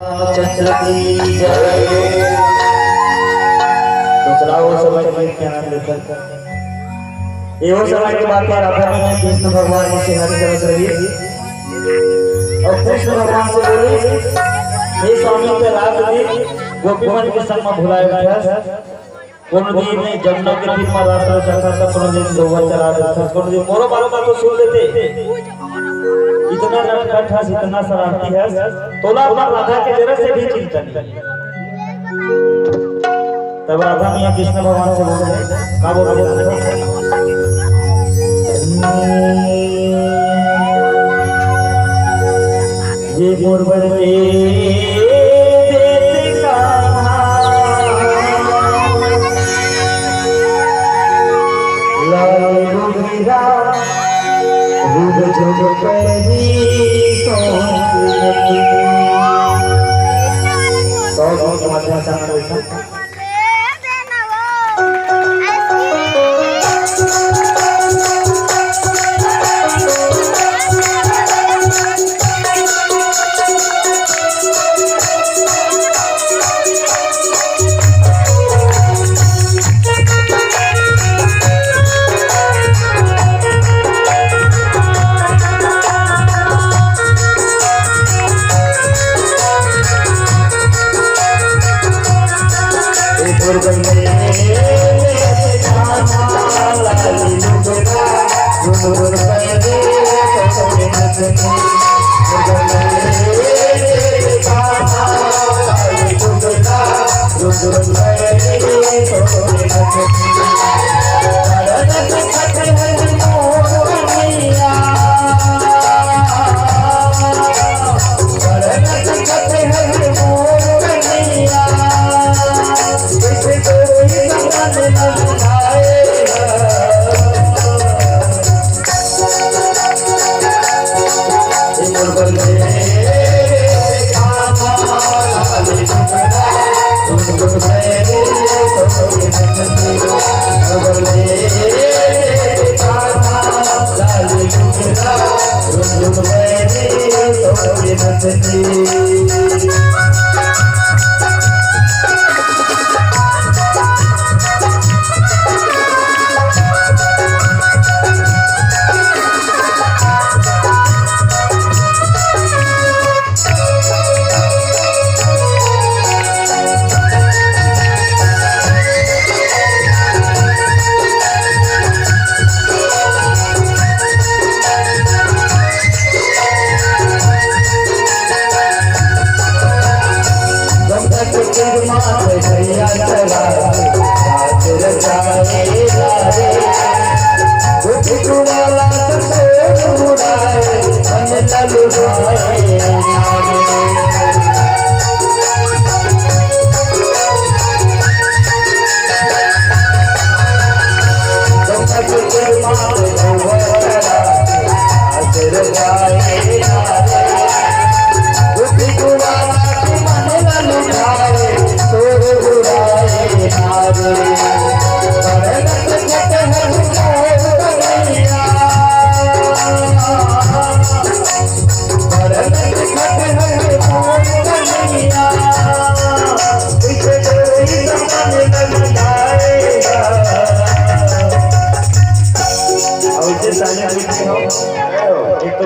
चंद्र की जय। तो चलाओ समय के आनंद लेकर ये वो समय की बात है। राधा में कृष्ण भगवान से हरि तरह रही और कृष्ण भगवान से बोली हे स्वामी के रात में गोपी मन के संग में भुलाया गया। कौन दिन ने जमुना के तीर में रात चलता था, कौन दिन दो चला था, कौन दिन मोरो बालों का तो सुन लेते। इतना नटखट है, इतना शरारती है, तोला पर राधा के जरा से भी चिंता नहीं। तब राधा मियां कृष्ण भगवान से बोले का बोले ये मोरबल के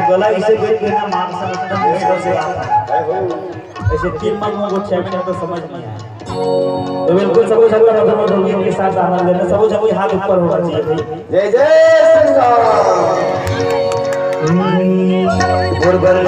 गला इसे देख लेना मान समझता है से ऐसे तीन मन को चैप्टर तो समझ नहीं आया। तो बिल्कुल सब सबका प्रथम ध्वनि के साथ आनंद लेना, सब हाथ ऊपर होना चाहिए भाई। जय जय श्री राम। गुरबल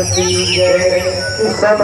की जय। सब